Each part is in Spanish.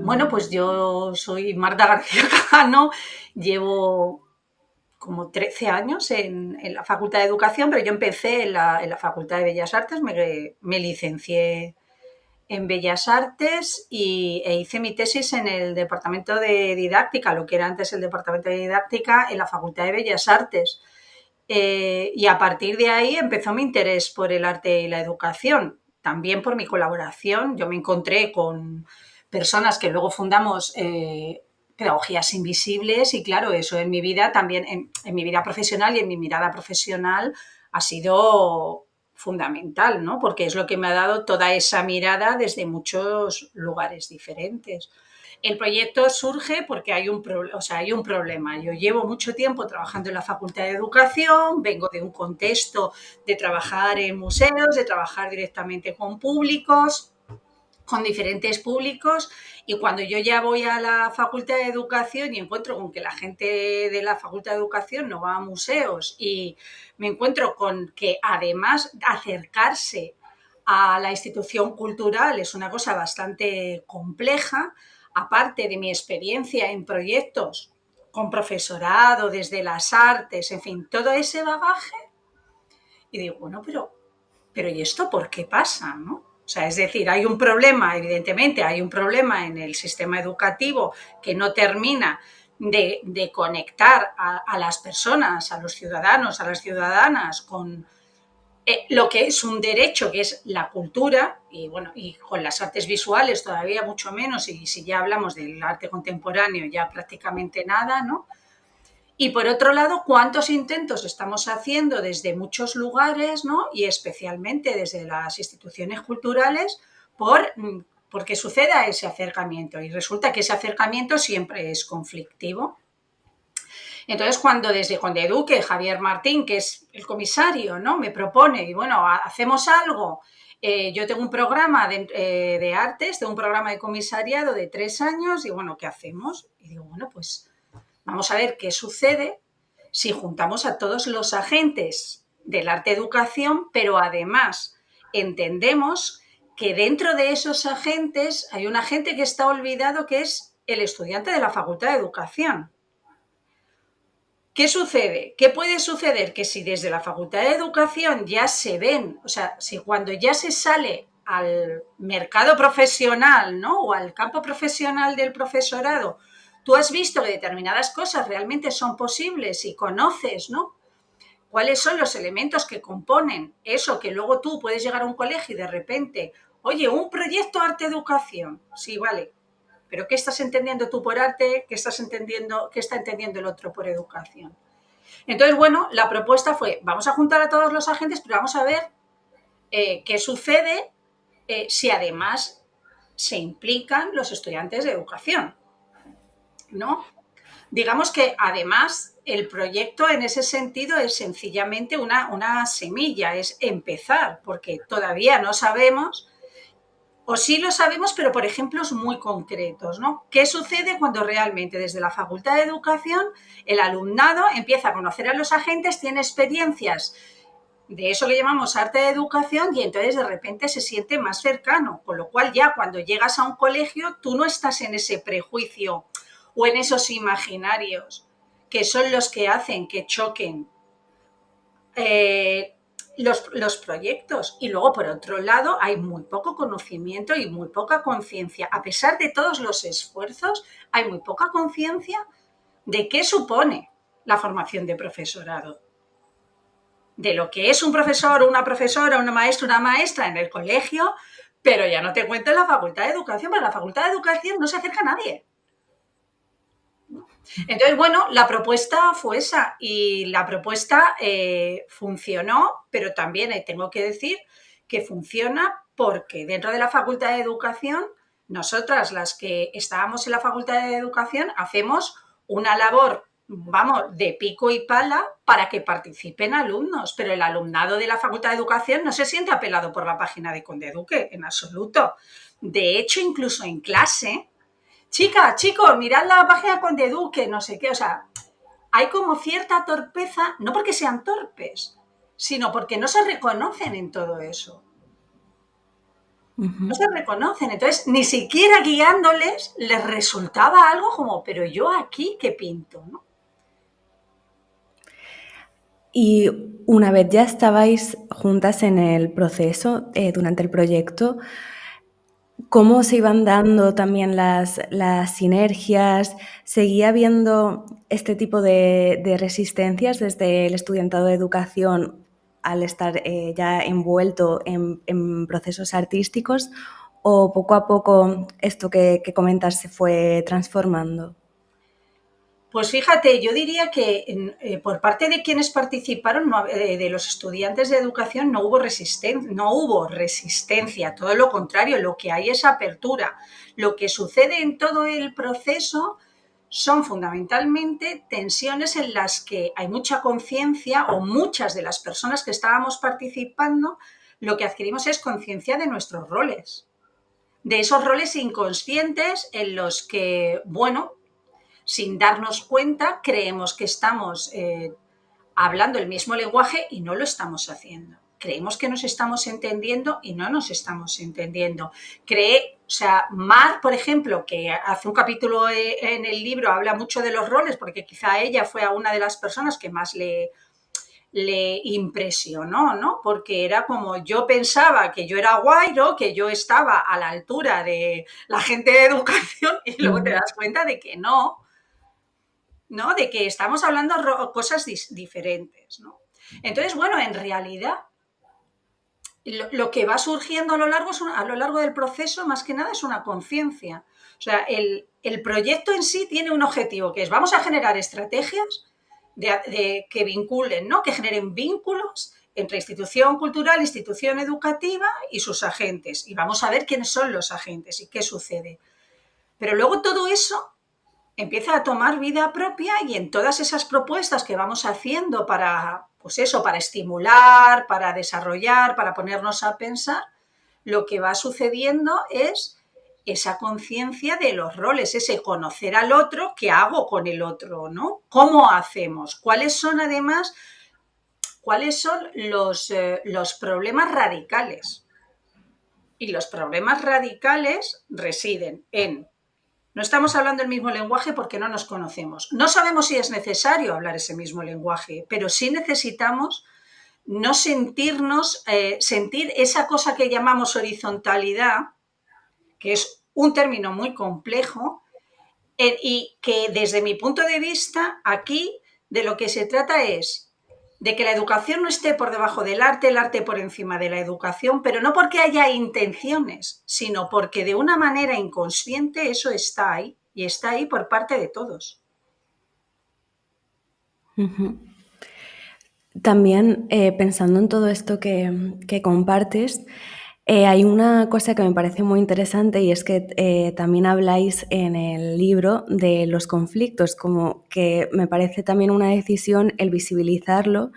Bueno, pues yo soy Marta García Cajano, llevo como 13 años en la Facultad de Educación, pero yo empecé en la Facultad de Bellas Artes, me licencié en Bellas Artes e hice mi tesis en el Departamento de Didáctica, lo que era antes el Departamento de Didáctica, en la Facultad de Bellas Artes. Y a partir de ahí empezó mi interés por el arte y la educación, también por mi colaboración. Yo me encontré con personas que luego fundamos Pedagogías Invisibles y claro, eso en mi vida también, en mi vida profesional y en mi mirada profesional ha sido fundamental, ¿no? Porque es lo que me ha dado toda esa mirada desde muchos lugares diferentes. El proyecto surge porque hay un problema. Yo llevo mucho tiempo trabajando en la Facultad de Educación, vengo de un contexto de trabajar en museos, de trabajar directamente con públicos, con diferentes públicos, y cuando yo ya voy a la Facultad de Educación y encuentro con que la gente de la Facultad de Educación no va a museos y me encuentro con que además acercarse a la institución cultural es una cosa bastante compleja, aparte de mi experiencia en proyectos con profesorado, desde las artes, en fin, todo ese bagaje, y digo, bueno, pero ¿y esto por qué pasa? ¿No? O sea, es decir, hay un problema, evidentemente, hay un problema en el sistema educativo que no termina de conectar a las personas, a los ciudadanos, a las ciudadanas con lo que es un derecho, que es la cultura, y bueno, y con las artes visuales todavía mucho menos, y si ya hablamos del arte contemporáneo, ya prácticamente nada, ¿no? Y por otro lado, ¿cuántos intentos estamos haciendo desde muchos lugares, ¿no? Y especialmente desde las instituciones culturales, porque suceda ese acercamiento? Y resulta que ese acercamiento siempre es conflictivo. Entonces, cuando desde Condeduque, Javier Martín, que es el comisario, ¿no? Me propone, y bueno, hacemos algo. Yo tengo un programa de artes, tengo un programa de comisariado de 3 años, y bueno, ¿qué hacemos? Y digo, bueno, pues vamos a ver qué sucede si juntamos a todos los agentes del arte educación, pero además entendemos que dentro de esos agentes hay un agente que está olvidado, que es el estudiante de la Facultad de Educación. ¿Qué sucede? ¿Qué puede suceder? Que si desde la Facultad de Educación ya se ven, o sea, si cuando ya se sale al mercado profesional, ¿no? O al campo profesional del profesorado, tú has visto que determinadas cosas realmente son posibles y conoces, ¿no? ¿Cuáles son los elementos que componen eso que luego tú puedes llegar a un colegio y de repente, oye, un proyecto arte-educación? Sí, vale. Pero ¿qué estás entendiendo tú por arte? ¿Qué está entendiendo el otro por educación? Entonces, bueno, la propuesta fue, vamos a juntar a todos los agentes, pero vamos a ver qué sucede si además se implican los estudiantes de educación, ¿no? Digamos que además el proyecto en ese sentido es sencillamente una semilla, es empezar, porque todavía no sabemos, o sí lo sabemos, pero por ejemplos muy concretos, ¿no? ¿Qué sucede cuando realmente desde la Facultad de Educación el alumnado empieza a conocer a los agentes, tiene experiencias de eso que llamamos arte de educación y entonces de repente se siente más cercano, con lo cual ya cuando llegas a un colegio tú no estás en ese prejuicio o en esos imaginarios que son los que hacen que choquen los proyectos. Y luego, por otro lado, hay muy poco conocimiento y muy poca conciencia. A pesar de todos los esfuerzos, hay muy poca conciencia de qué supone la formación de profesorado, de lo que es un profesor, una profesora, una maestra en el colegio, pero ya no te cuento en la Facultad de Educación, porque en la Facultad de Educación no se acerca a nadie. Entonces, bueno, la propuesta fue esa y la propuesta funcionó, pero también tengo que decir que funciona porque dentro de la Facultad de Educación, nosotras las que estábamos en la Facultad de Educación hacemos una labor, vamos, de pico y pala para que participen alumnos, pero el alumnado de la Facultad de Educación no se siente apelado por la página de Condeduque, en absoluto. De hecho, incluso en clase, chica, chicos, mirad la página con Deduque, no sé qué, o sea, hay como cierta torpeza, no porque sean torpes, sino porque no se reconocen en todo eso. No se reconocen. Entonces, ni siquiera guiándoles les resultaba algo como, pero yo aquí, ¿qué pinto? ¿No? Y una vez ya estabais juntas en el proceso, durante el proyecto, ¿cómo se iban dando también las sinergias? ¿Seguía habiendo este tipo de resistencias desde el estudiantado de educación al estar ya envuelto en procesos artísticos? ¿O poco a poco esto que comentas se fue transformando? Pues fíjate, yo diría que por parte de quienes participaron, de los estudiantes de educación, no hubo resistencia, todo lo contrario, lo que hay es apertura. Lo que sucede en todo el proceso son fundamentalmente tensiones en las que hay mucha conciencia, o muchas de las personas que estábamos participando, lo que adquirimos es conciencia de nuestros roles, de esos roles inconscientes en los que, bueno, sin darnos cuenta, creemos que estamos hablando el mismo lenguaje y no lo estamos haciendo. Creemos que nos estamos entendiendo y no nos estamos entendiendo. O sea, Mar, por ejemplo, que hace un capítulo en el libro habla mucho de los roles, porque quizá ella fue a una de las personas que más le impresionó, ¿no? Porque era como yo pensaba que yo era guairo, que yo estaba a la altura de la gente de educación y luego te das cuenta de que no, ¿no? De que estamos hablando cosas diferentes, ¿no? Entonces, bueno, en realidad lo que va surgiendo a lo largo del proceso, más que nada, es una conciencia. O sea, el proyecto en sí tiene un objetivo, que es vamos a generar estrategias que vinculen, ¿no? Que generen vínculos entre institución cultural, institución educativa y sus agentes. Y vamos a ver quiénes son los agentes y qué sucede. Pero luego todo eso empieza a tomar vida propia y en todas esas propuestas que vamos haciendo para, pues eso, para estimular, para desarrollar, para ponernos a pensar, lo que va sucediendo es esa conciencia de los roles, ese conocer al otro, qué hago con el otro, ¿no? ¿Cómo hacemos? ¿Cuáles son los problemas radicales? Y los problemas radicales residen en no estamos hablando el mismo lenguaje porque no nos conocemos. No sabemos si es necesario hablar ese mismo lenguaje, pero sí necesitamos no sentirnos, sentir esa cosa que llamamos horizontalidad, que es un término muy complejo, y que desde mi punto de vista aquí de lo que se trata es de que la educación no esté por debajo del arte, el arte por encima de la educación, pero no porque haya intenciones, sino porque de una manera inconsciente eso está ahí y está ahí por parte de todos. Ujú. También pensando en todo esto que compartes, hay una cosa que me parece muy interesante y es que también habláis en el libro de los conflictos, como que me parece también una decisión el visibilizarlo,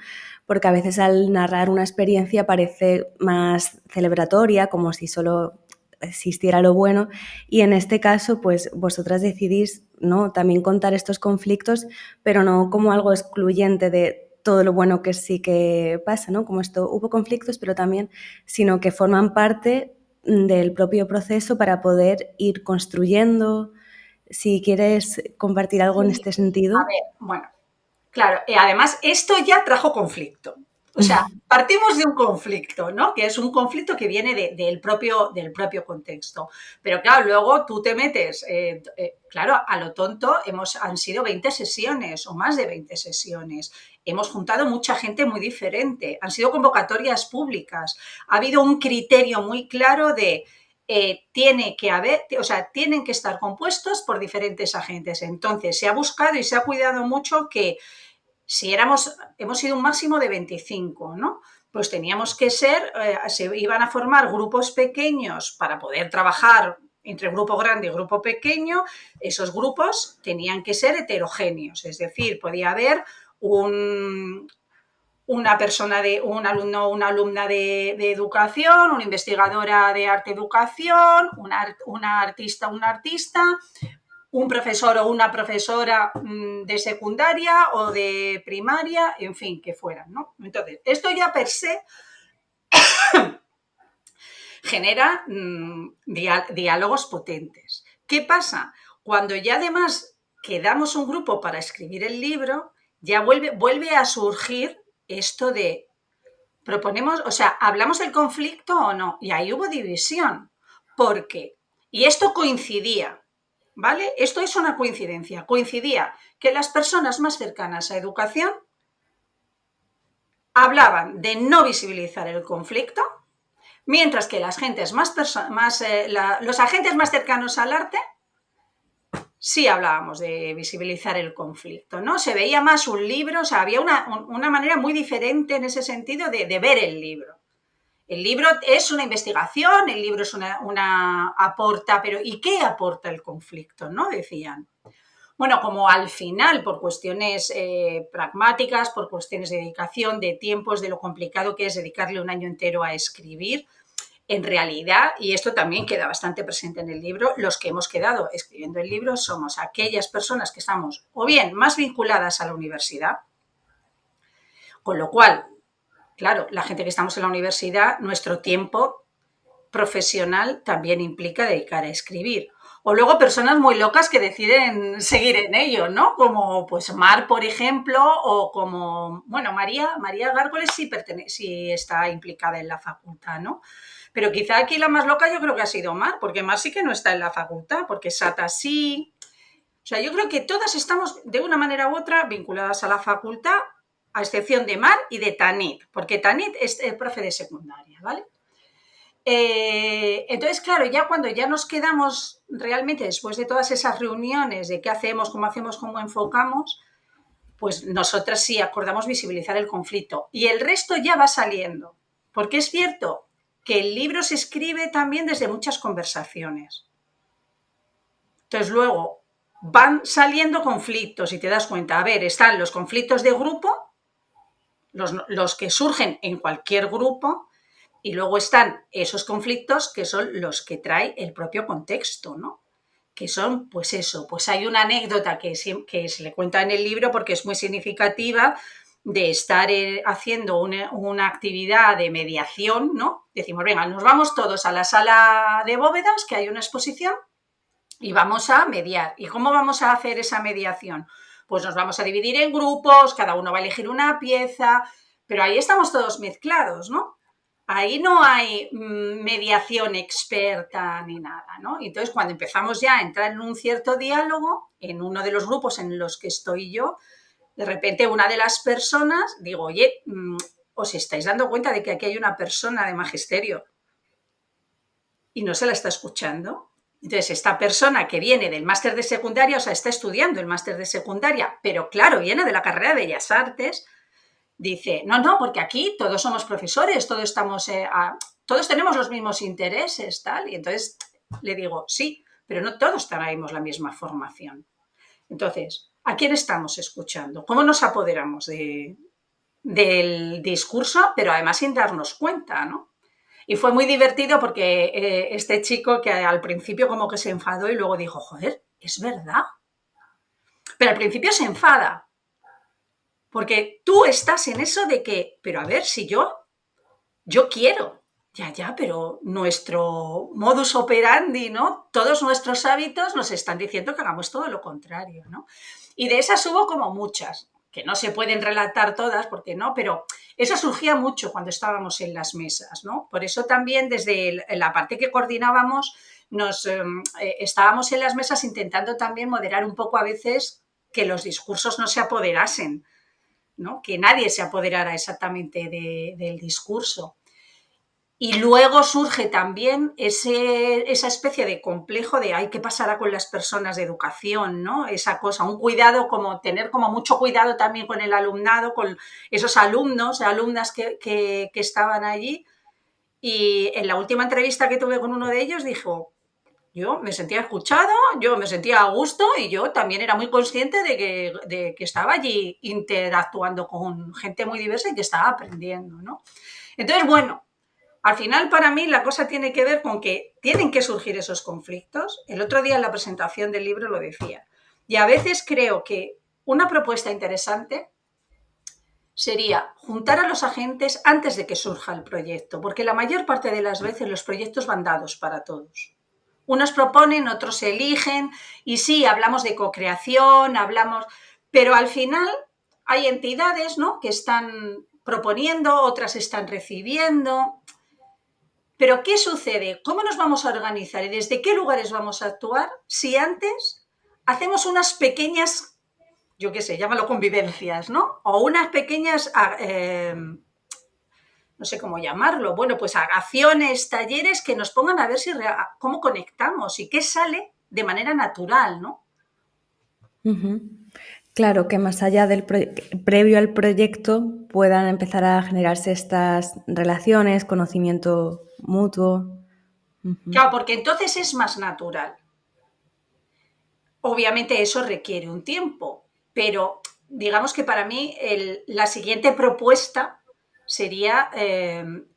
porque a veces al narrar una experiencia parece más celebratoria, como si solo existiera lo bueno, y en este caso pues vosotras decidís, ¿no?, también contar estos conflictos, pero no como algo excluyente de todo lo bueno que sí que pasa, ¿no? Como esto, hubo conflictos, pero también, sino que forman parte del propio proceso para poder ir construyendo. Si quieres compartir algo en Sí, este a sentido. ver, bueno, claro, además esto ya trajo conflicto. O sea, partimos de un conflicto, ¿no? Que es un conflicto que viene del propio contexto. Pero claro, luego tú te metes, claro, a lo tonto han sido 20 sesiones o más de 20 sesiones. Hemos juntado mucha gente muy diferente. Han sido convocatorias públicas. Ha habido un criterio muy claro de tiene que haber, o sea, tienen que estar compuestos por diferentes agentes. Entonces, se ha buscado y se ha cuidado mucho que si hemos sido un máximo de 25, ¿no? Pues teníamos que ser, se iban a formar grupos pequeños para poder trabajar entre grupo grande y grupo pequeño. Esos grupos tenían que ser heterogéneos, es decir, podía haber un, un alumno o una alumna de educación, una investigadora de arte educación, una artista, un profesor o una profesora de secundaria o de primaria, en fin, que fueran, ¿no? Entonces, esto ya per se genera diálogos potentes. ¿Qué pasa? Cuando ya además quedamos un grupo para escribir el libro, ya vuelve a surgir esto de proponemos, o sea, ¿hablamos del conflicto o no? Y ahí hubo división. ¿Por qué? Y esto coincidía, ¿vale? Esto es una coincidencia. Coincidía que las personas más cercanas a educación hablaban de no visibilizar el conflicto, mientras que los agentes más cercanos al arte sí hablábamos de visibilizar el conflicto, ¿no? Se veía más un libro, o sea, había una manera muy diferente en ese sentido de ver el libro. El libro es una investigación, el libro es una aporta, pero ¿y qué aporta el conflicto? ¿No? Decían. Bueno, como al final, por cuestiones pragmáticas, por cuestiones de dedicación, de tiempos, de lo complicado que es dedicarle un año entero a escribir, en realidad, y esto también queda bastante presente en el libro, los que hemos quedado escribiendo el libro somos aquellas personas que estamos o bien más vinculadas a la universidad, con lo cual, claro, la gente que estamos en la universidad, nuestro tiempo profesional también implica dedicar a escribir. O luego personas muy locas que deciden seguir en ello, ¿no? Como pues Mar, por ejemplo, o como, bueno, María Gárgoles sí está implicada en la facultad, ¿no? Pero quizá aquí la más loca yo creo que ha sido Mar, porque Mar sí que no está en la facultad, porque Sata sí. O sea, yo creo que todas estamos de una manera u otra vinculadas a la facultad, a excepción de Mar y de Tanit, porque Tanit es el profe de secundaria, ¿vale? Entonces, claro, ya cuando ya nos quedamos realmente después de todas esas reuniones de qué hacemos, cómo enfocamos, pues nosotras sí acordamos visibilizar el conflicto y el resto ya va saliendo, porque es cierto que el libro se escribe también desde muchas conversaciones. Entonces luego van saliendo conflictos y te das cuenta, a ver, están los conflictos de grupo, los que surgen en cualquier grupo, y luego están esos conflictos que son los que trae el propio contexto, ¿no? Que son, pues eso, pues hay una anécdota que se le cuenta en el libro porque es muy significativa de estar haciendo una actividad de mediación, ¿no? Decimos, venga, nos vamos todos a la sala de bóvedas, que hay una exposición, y vamos a mediar. ¿Y cómo vamos a hacer esa mediación? Pues nos vamos a dividir en grupos, cada uno va a elegir una pieza, pero ahí estamos todos mezclados, ¿no? Ahí no hay mediación experta ni nada, ¿no? Entonces, cuando empezamos ya a entrar en un cierto diálogo, en uno de los grupos en los que estoy yo, de repente una de las personas, digo, oye, ¿os estáis dando cuenta de que aquí hay una persona de magisterio y no se la está escuchando? Entonces, esta persona que viene del máster de secundaria, o sea, está estudiando el máster de secundaria, pero claro, viene de la carrera de Bellas Artes, dice, no, porque aquí todos somos profesores, todos tenemos los mismos intereses, tal. Y entonces le digo, sí, pero no todos traemos la misma formación. Entonces, ¿a quién estamos escuchando? ¿Cómo nos apoderamos del discurso, pero además sin darnos cuenta, ¿no? Y fue muy divertido porque este chico que al principio como que se enfadó y luego dijo, joder, es verdad. Pero al principio se enfada, porque tú estás en eso de que, pero a ver, si yo quiero, ya, pero nuestro modus operandi, ¿no? Todos nuestros hábitos nos están diciendo que hagamos todo lo contrario, ¿no? Y de esas hubo como muchas, que no se pueden relatar todas, porque no, pero eso surgía mucho cuando estábamos en las mesas, ¿no? Por eso también desde la parte que coordinábamos, estábamos en las mesas intentando también moderar un poco a veces que los discursos no se apoderasen, ¿no? Que nadie se apoderara exactamente del discurso. Y luego surge también esa especie de complejo de, ay, ¿qué pasará con las personas de educación? ¿No? Esa cosa, un cuidado, como tener como mucho cuidado también con el alumnado, con esos alumnos, alumnas que estaban allí. Y en la última entrevista que tuve con uno de ellos dijo, yo me sentía escuchado, yo me sentía a gusto y yo también era muy consciente de que estaba allí interactuando con gente muy diversa y que estaba aprendiendo, ¿no? Entonces, bueno, al final para mí la cosa tiene que ver con que tienen que surgir esos conflictos. El otro día en la presentación del libro lo decía. Y a veces creo que una propuesta interesante sería juntar a los agentes antes de que surja el proyecto, porque la mayor parte de las veces los proyectos van dados para todos. Unos proponen, otros eligen, y sí, hablamos de co-creación, pero al final hay entidades, ¿no?, que están proponiendo, otras están recibiendo. Pero ¿qué sucede? ¿Cómo nos vamos a organizar y desde qué lugares vamos a actuar si antes hacemos unas pequeñas, yo qué sé, llámalo convivencias, ¿no? O unas pequeñas, no sé cómo llamarlo, bueno, pues acciones, talleres que nos pongan a ver cómo conectamos y qué sale de manera natural, ¿no? Ujú. Claro, que más allá del previo al proyecto puedan empezar a generarse estas relaciones, conocimiento mutuo. Ujú. Claro, porque entonces es más natural. Obviamente eso requiere un tiempo, pero digamos que para mí la siguiente propuesta sería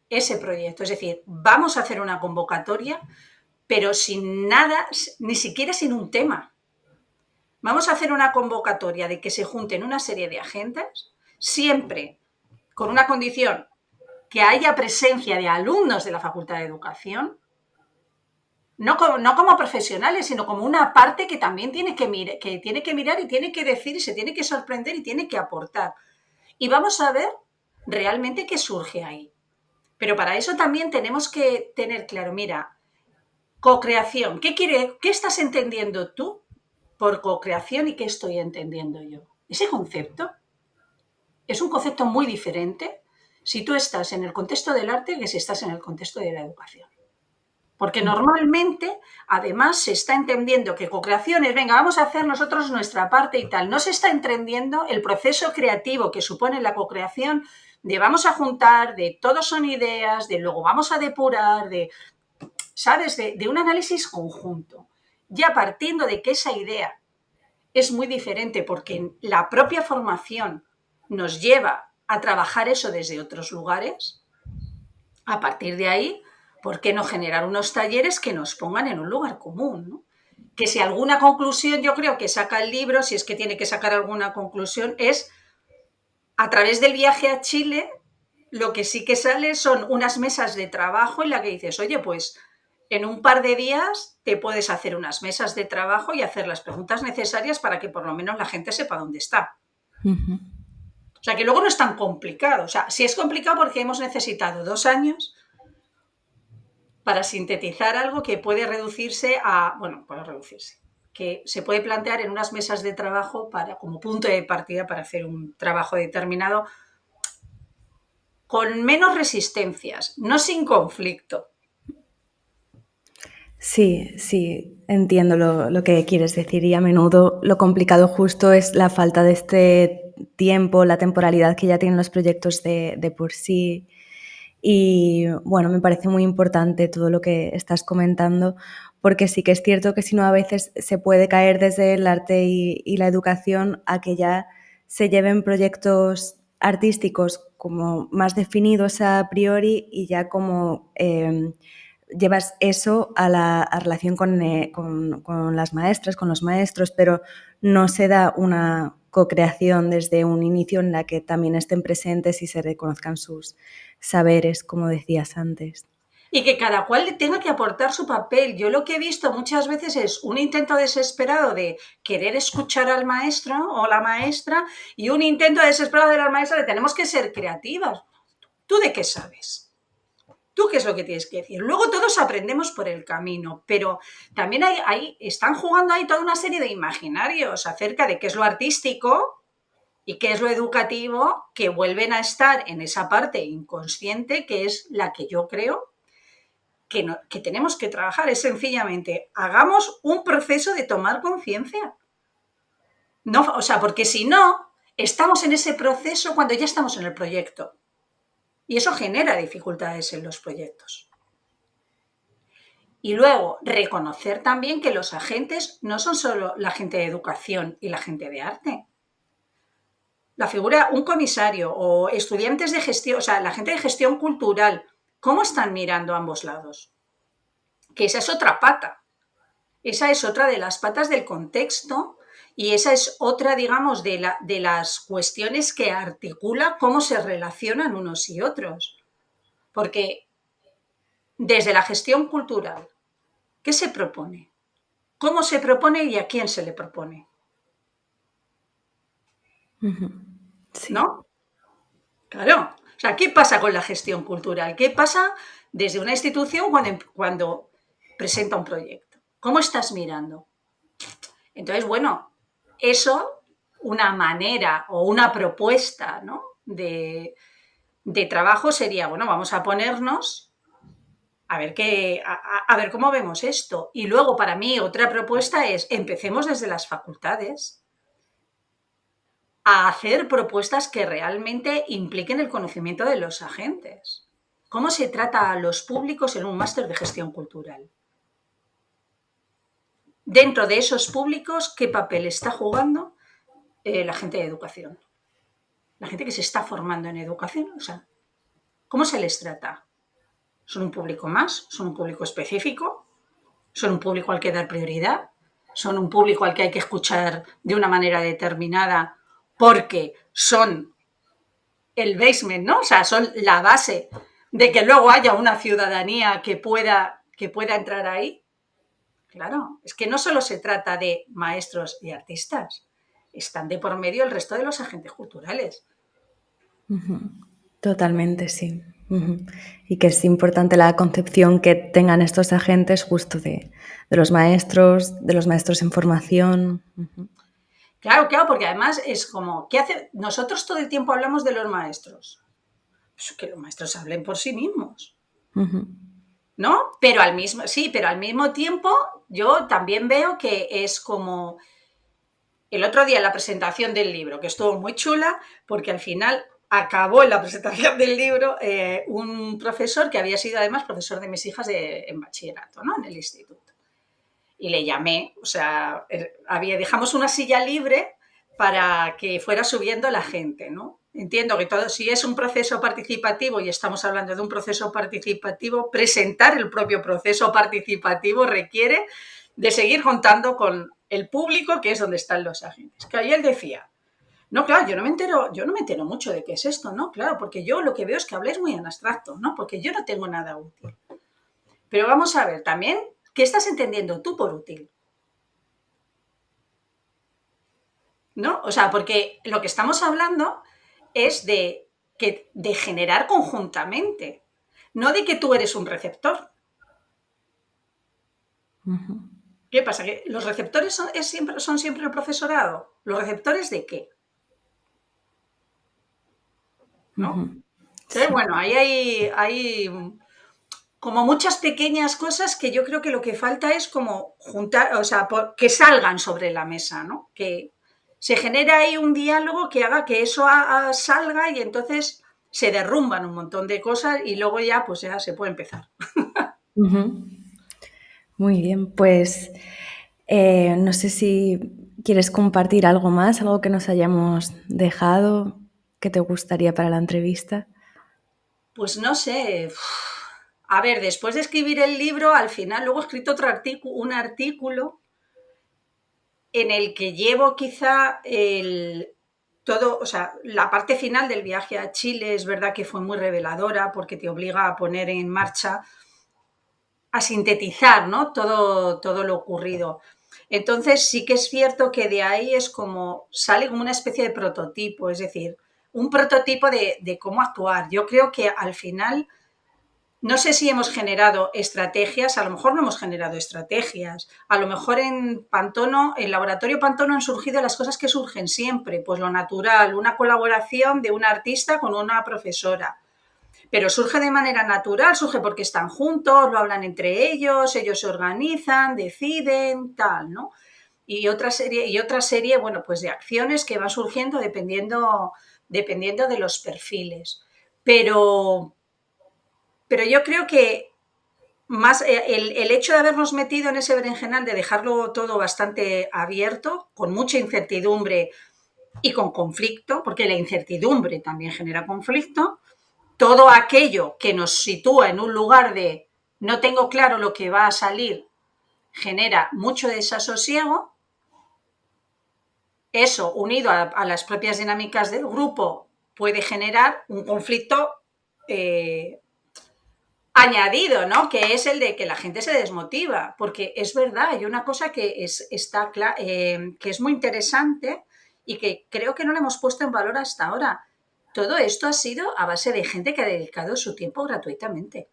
ese proyecto. Es decir, vamos a hacer una convocatoria, pero sin nada, ni siquiera sin un tema. Vamos a hacer una convocatoria de que se junten una serie de agentes, siempre con una condición, que haya presencia de alumnos de la Facultad de Educación, no como profesionales, sino como una parte que también tiene que mirar y tiene que decir y se tiene que sorprender y tiene que aportar. Y vamos a ver realmente qué surge ahí. Pero para eso también tenemos que tener claro, mira, co-creación, ¿qué estás entendiendo tú por co-creación y qué estoy entendiendo yo? Ese concepto es un concepto muy diferente si tú estás en el contexto del arte que si estás en el contexto de la educación. Porque normalmente, además, se está entendiendo que co-creación es, venga, vamos a hacer nosotros nuestra parte y tal. No se está entendiendo el proceso creativo que supone la co-creación de vamos a juntar, de todos son ideas, de luego vamos a depurar, ¿sabes? De un análisis conjunto. Ya partiendo de que esa idea es muy diferente porque la propia formación nos lleva a trabajar eso desde otros lugares, a partir de ahí, ¿por qué no generar unos talleres que nos pongan en un lugar común, ¿no? Que si alguna conclusión, yo creo que saca el libro, si es que tiene que sacar alguna conclusión, es a través del viaje a Chile, lo que sí que sale son unas mesas de trabajo en la que dices, oye, pues en un par de días te puedes hacer unas mesas de trabajo y hacer las preguntas necesarias para que por lo menos la gente sepa dónde está. Ujú. O sea, que luego no es tan complicado. O sea, sí es complicado porque hemos necesitado 2 años para sintetizar algo que puede reducirse que se puede plantear en unas mesas de trabajo como punto de partida para hacer un trabajo determinado con menos resistencias, no sin conflicto. Sí, sí, entiendo lo que quieres decir y a menudo lo complicado justo es la falta de este tiempo, la temporalidad que ya tienen los proyectos de por sí. Y bueno, me parece muy importante todo lo que estás comentando, porque sí que es cierto que si no a veces se puede caer desde el arte y la educación a que ya se lleven proyectos artísticos como más definidos a priori y ya como llevas eso a la relación con las maestras, con los maestros, pero no se da una co-creación desde un inicio en la que también estén presentes y se reconozcan sus saberes, como decías antes. Y que cada cual tenga que aportar su papel. Yo lo que he visto muchas veces es un intento desesperado de querer escuchar al maestro o la maestra y un intento desesperado de la maestra de tenemos que ser creativas. ¿Tú de qué sabes? ¿Tú qué es lo que tienes que decir? Luego todos aprendemos por el camino, pero también están jugando ahí toda una serie de imaginarios acerca de qué es lo artístico y qué es lo educativo que vuelven a estar en esa parte inconsciente que es la que yo creo que tenemos que trabajar. Es sencillamente, hagamos un proceso de tomar conciencia. No, o sea, porque si no, estamos en ese proceso cuando ya estamos en el proyecto. Y eso genera dificultades en los proyectos. Y luego, reconocer también que los agentes no son solo la gente de educación y la gente de arte. La figura, un comisario o estudiantes de gestión, o sea, la gente de gestión cultural, ¿cómo están mirando a ambos lados? Que esa es otra pata. Esa es otra de las patas del contexto Y esa es otra, digamos, de las cuestiones que articula cómo se relacionan unos y otros. Porque desde la gestión cultural, ¿qué se propone? ¿Cómo se propone y a quién se le propone? Sí. ¿No? Claro. O sea, ¿qué pasa con la gestión cultural? ¿Qué pasa desde una institución cuando presenta un proyecto? ¿Cómo estás mirando? Entonces, bueno, eso, una manera o una propuesta, ¿no? de trabajo sería, bueno, vamos a ponernos a ver a ver cómo vemos esto. Y luego, para mí, otra propuesta es, empecemos desde las facultades a hacer propuestas que realmente impliquen el conocimiento de los agentes. ¿Cómo se trata a los públicos en un máster de gestión cultural? Dentro de esos públicos, ¿qué papel está jugando la gente de educación? La gente que se está formando en educación. O sea, ¿cómo se les trata? ¿Son un público más? ¿Son un público específico? ¿Son un público al que dar prioridad? ¿Son un público al que hay que escuchar de una manera determinada porque son el basement, ¿no? O sea, son la base de que luego haya una ciudadanía que pueda entrar ahí. Claro, es que no solo se trata de maestros y artistas, están de por medio el resto de los agentes culturales. Totalmente, sí. Y que es importante la concepción que tengan estos agentes justo de los maestros en formación. Claro, claro, porque además es como, ¿qué hace? Nosotros todo el tiempo hablamos de los maestros. Pues que los maestros hablen por sí mismos. ¿No? Pero al mismo tiempo yo también veo que es como el otro día en la presentación del libro, que estuvo muy chula, porque al final acabó en la presentación del libro un profesor que había sido además profesor de mis hijas en bachillerato, ¿no? En el instituto. Y le llamé, o sea, dejamos una silla libre para que fuera subiendo la gente, ¿no? Entiendo que todo, si es un proceso participativo y estamos hablando de un proceso participativo, presentar el propio proceso participativo requiere de seguir contando con el público, que es donde están los agentes. Que ahí él decía, no, claro, yo no me entero mucho de qué es esto, ¿no? Claro, porque yo lo que veo es que habláis muy en abstracto, ¿no? Porque yo no tengo nada útil. Pero vamos a ver también, ¿qué estás entendiendo tú por útil? ¿No? O sea, porque lo que estamos hablando es de generar conjuntamente, no de que tú eres un receptor. ¿Qué pasa? ¿Que los receptores son siempre el profesorado? ¿Los receptores de qué? ¿No? Entonces, Sí. bueno, ahí hay como muchas pequeñas cosas que yo creo que lo que falta es como juntar, o sea, que salgan sobre la mesa, ¿no? Que se genere ahí un diálogo que haga que eso salga y entonces se derrumban un montón de cosas y luego ya pues ya se puede empezar. Muy bien, pues no sé si quieres compartir algo más, algo que nos hayamos dejado, que te gustaría para la entrevista. Pues no sé. A ver, después de escribir el libro, al final luego he escrito un artículo en el que llevo quizá todo, o sea, la parte final del viaje a Chile es verdad que fue muy reveladora porque te obliga a poner en marcha, a sintetizar, ¿no? Todo lo ocurrido. Entonces sí que es cierto que de ahí es como, sale como una especie de prototipo, es decir, un prototipo de cómo actuar. Yo creo que al final no sé si hemos generado estrategias, a lo mejor no hemos generado estrategias, a lo mejor en Pantono, en Laboratorio Pantono han surgido las cosas que surgen siempre, pues lo natural, una colaboración de un artista con una profesora, pero surge de manera natural, surge porque están juntos, lo hablan entre ellos se organizan, deciden, tal, ¿no? Y otra serie, bueno, pues de acciones que van surgiendo dependiendo de los perfiles. Pero, pero yo creo que más el hecho de habernos metido en ese berenjenal, de dejarlo todo bastante abierto, con mucha incertidumbre y con conflicto, porque la incertidumbre también genera conflicto, todo aquello que nos sitúa en un lugar de no tengo claro lo que va a salir, genera mucho desasosiego, eso, unido a las propias dinámicas del grupo, puede generar un conflicto añadido, ¿no? Que es el de que la gente se desmotiva, porque es verdad, hay una cosa que que es muy interesante y que creo que no le hemos puesto en valor hasta ahora. Todo esto ha sido a base de gente que ha dedicado su tiempo gratuitamente.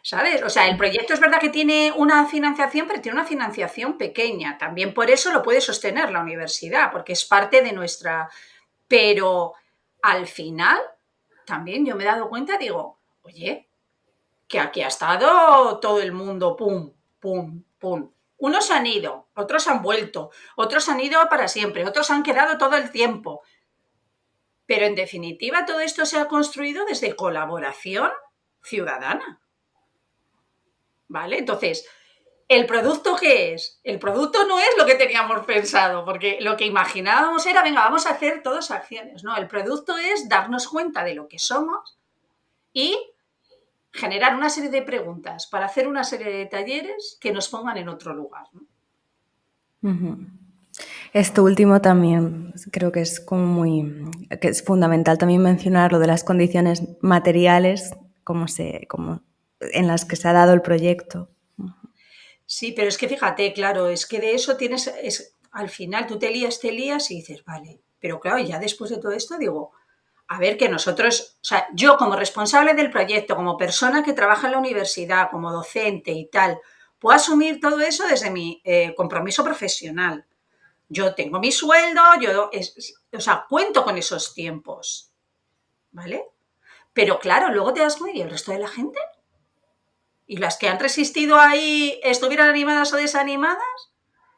¿Sabes? O sea, el proyecto es verdad que tiene una financiación, pero tiene una financiación pequeña. También por eso lo puede sostener la universidad, porque es parte de nuestra... Pero al final, también yo me he dado cuenta, digo, oye, que aquí ha estado todo el mundo, pum, pum, pum. Unos han ido, otros han vuelto, otros han ido para siempre, otros han quedado todo el tiempo. Pero en definitiva todo esto se ha construido desde colaboración ciudadana. ¿Vale? Entonces, ¿el producto qué es? El producto no es lo que teníamos pensado, porque lo que imaginábamos era, venga, vamos a hacer todas acciones. No, el producto es darnos cuenta de lo que somos y generar una serie de preguntas para hacer una serie de talleres que nos pongan en otro lugar, ¿no? Esto último también creo que es como que es fundamental también mencionar lo de las condiciones materiales como en las que se ha dado el proyecto. Sí, pero es que fíjate, claro, es que de eso al final tú te lías y dices, vale, pero claro, ya después de todo esto digo, a ver, que nosotros, o sea, yo como responsable del proyecto, como persona que trabaja en la universidad, como docente y tal, puedo asumir todo eso desde mi compromiso profesional. Yo tengo mi sueldo, o sea, cuento con esos tiempos, ¿vale? Pero claro, luego te das cuenta y el resto de la gente, y las que han resistido ahí, estuvieran animadas o desanimadas,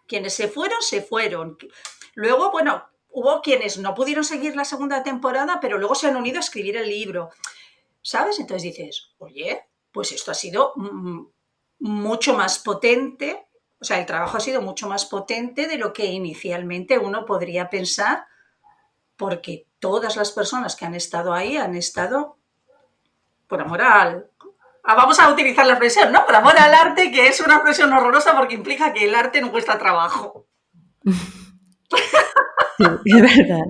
quienes se fueron, se fueron. Luego, bueno, hubo quienes no pudieron seguir la segunda temporada, pero luego se han unido a escribir el libro, ¿sabes? Entonces dices, oye, pues esto ha sido mucho más potente, o sea, el trabajo ha sido mucho más potente de lo que inicialmente uno podría pensar, porque todas las personas que han estado ahí han estado por amor al... vamos a utilizar la expresión, ¿no? Por amor al arte, que es una expresión horrorosa porque implica que el arte no cuesta trabajo. Sí, es verdad.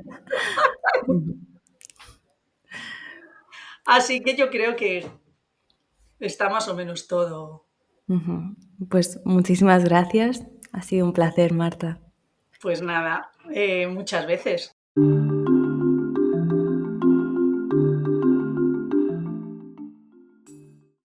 Así que yo creo que está más o menos todo. Pues muchísimas gracias. Ha sido un placer, Marta. Pues nada, muchas veces.